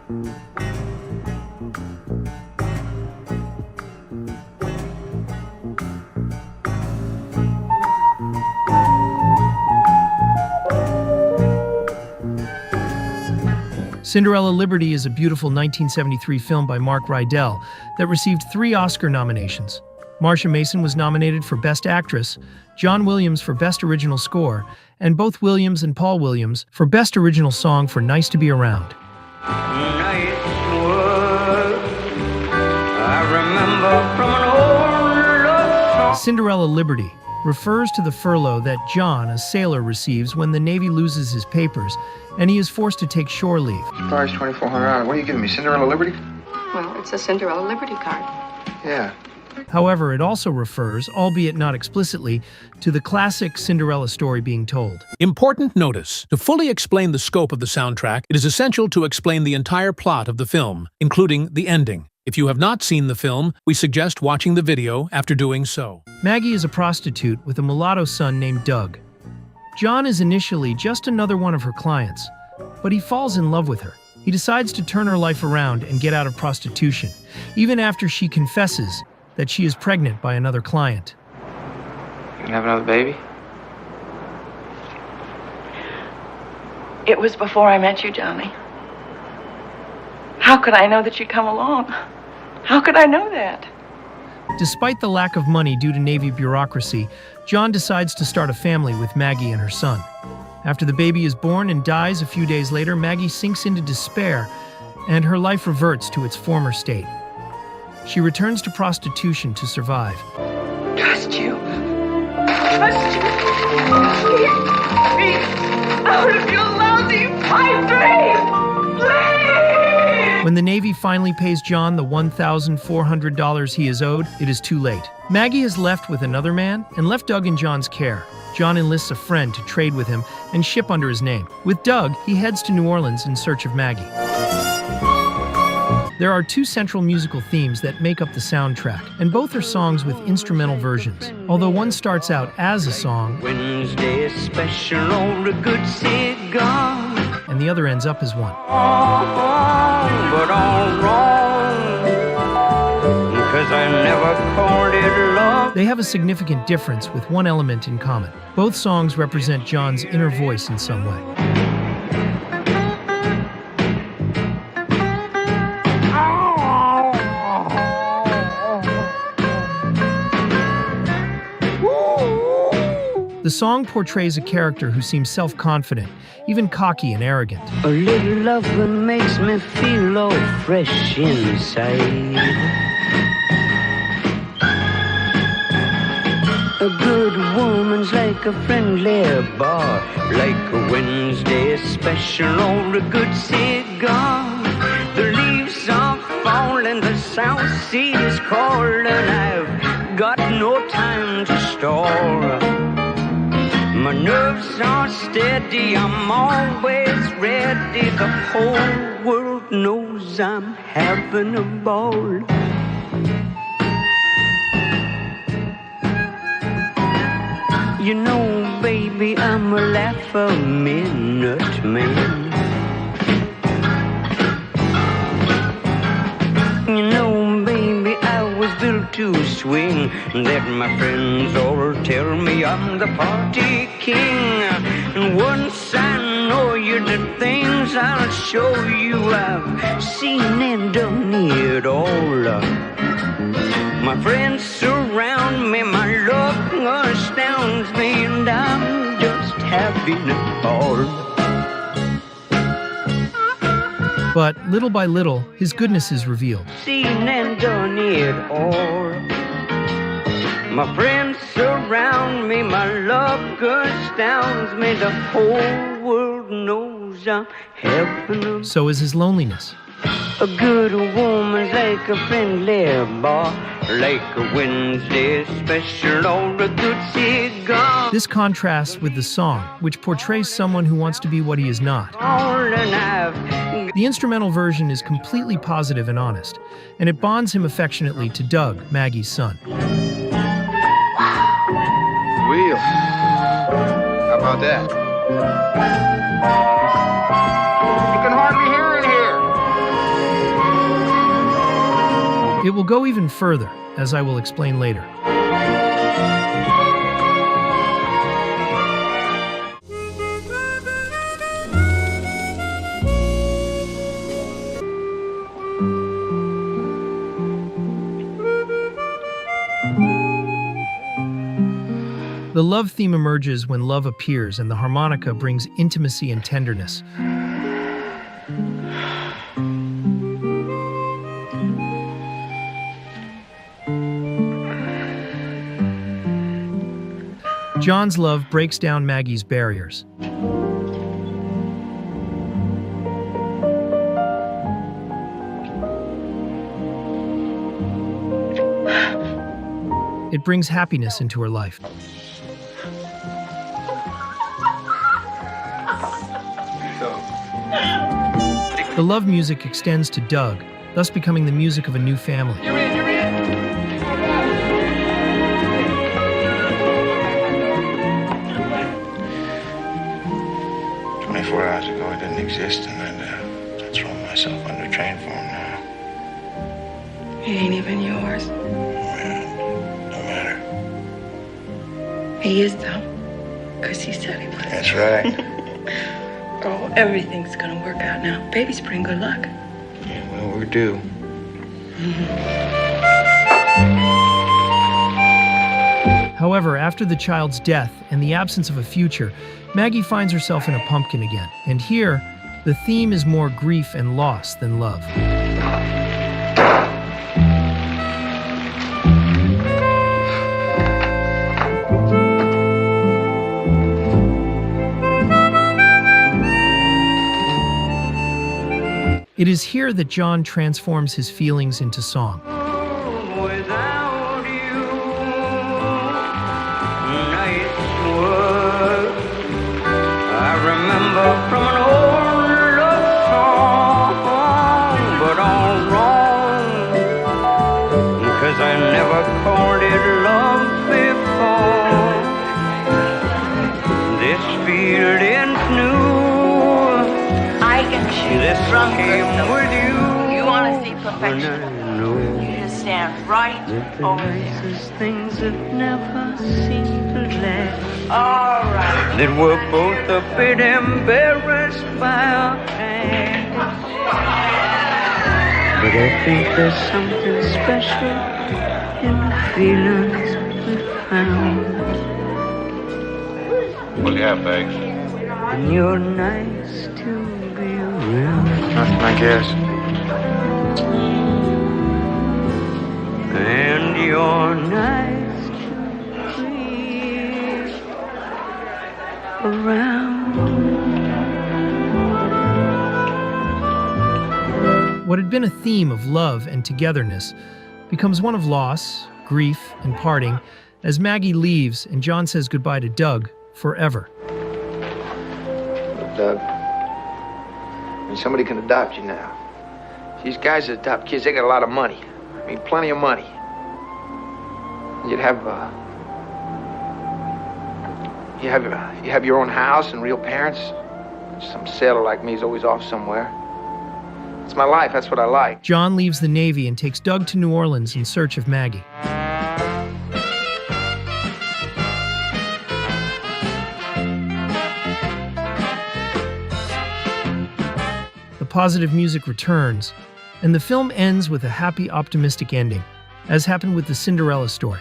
Cinderella Liberty is a beautiful 1973 film by Mark Rydell that received 3 Oscar nominations. Marsha Mason was nominated for Best Actress, John Williams for Best Original Score, and both Williams and Paul Williams for Best Original Song for Nice to Be Around. Cinderella Liberty refers to the furlough that John, a sailor, receives when the Navy loses his papers and he is forced to take shore leave. Price $2,400. What are you giving me, Cinderella Liberty? Well, it's a Cinderella Liberty card. Yeah. However, it also refers, albeit not explicitly, to the classic Cinderella story being told. Important notice. To fully explain the scope of the soundtrack, it is essential to explain the entire plot of the film, including the ending. If you have not seen the film, we suggest watching the video after doing so. Maggie is a prostitute with a mulatto son named Doug. John is initially just another one of her clients, but he falls in love with her. He decides to turn her life around and get out of prostitution, even after she confesses that she is pregnant by another client. You gonna have another baby? It was before I met you, Johnny. How could I know that you'd come along? How could I know that? Despite the lack of money due to Navy bureaucracy, John decides to start a family with Maggie and her son. After the baby is born and dies a few days later, Maggie sinks into despair, and her life reverts to its former state. She returns to prostitution to survive. Trust you. Trust you. Get me out of your lousy pipe dream! Please! When the Navy finally pays John the $1,400 he is owed, it is too late. Maggie is left with another man and left Doug in John's care. John enlists a friend to trade with him and ship under his name. With Doug, he heads to New Orleans in search of Maggie. There are 2 central musical themes that make up the soundtrack, and both are songs with instrumental versions. Although one starts out as a song, Wednesday special or a good cigar, and the other ends up as one. But all wrong, 'cause I never called it love. They have a significant difference with one element in common. Both songs represent John's inner voice in some way. The song portrays a character who seems self-confident, even cocky and arrogant. A little loving makes me feel all fresh inside. A good woman's like a friendly bar, like a Wednesday special or a good cigar. The leaves are falling, the South Sea is calling, I've got no time to stall. My nerves are steady, I'm always ready. The whole world knows I'm having a ball. You know, baby, I'm a laugh-a-minute man. You know, baby, I was built to swing, that my friends all tell me I'm the party king. And once I know you, the things I'll show you, I've seen and done it all. My friends surround me, my luck astounds me, and I'm just having a ball. But little by little, his goodness is revealed. Seen and done it all. My friends surround me, my luck astounds me. The whole world knows I'm having a... So is his loneliness. A good woman's like a friendly bar, like a Wednesday special or a good cigar. This contrasts with the song, which portrays someone who wants to be what he is not. The instrumental version is completely positive and honest, and it bonds him affectionately to Doug, Maggie's son. Wheel. How about that? You can hardly hear in here. It will go even further, as I will explain later. The love theme emerges when love appears and the harmonica brings intimacy and tenderness. John's love breaks down Maggie's barriers. It brings happiness into her life. The love music extends to Doug, thus becoming the music of a new family. You're in. 24 hours ago, it didn't exist, and I throw myself under a train for him now. He ain't even yours. Well, no matter. He is, though. Because he said he was. That's right. Oh, everything's gonna work out now. Baby's bring good luck. Yeah, well, we're due. However, after the child's death and the absence of a future, Maggie finds herself in a pumpkin again. And here, the theme is more grief and loss than love. It is here that John transforms his feelings into song. Without you, night's work. I remember from an old love song, but all wrong, 'cause I never called it love before. This feeling's new. I can choose This from came with you. You want to see perfection? No. You just stand right over there. Nicest things have never seemed to last. All right. That we're both a bit embarrassed by our past. But I think there's something special in the feelings we found. What do you have, Bags? And you're nice to be around. Nothing, I guess. And you're nice to be around. What had been a theme of love and togetherness becomes one of loss, grief, and parting as Maggie leaves and John says goodbye to Doug forever. Doug, I mean, somebody can adopt you now. These guys that adopt kids, they got a lot of money. I mean, plenty of money. You have your own house and real parents. Some sailor like me is always off somewhere. It's my life, that's what I like. John leaves the Navy and takes Doug to New Orleans in search of Maggie. The positive music returns, and the film ends with a happy, optimistic ending, as happened with the Cinderella story.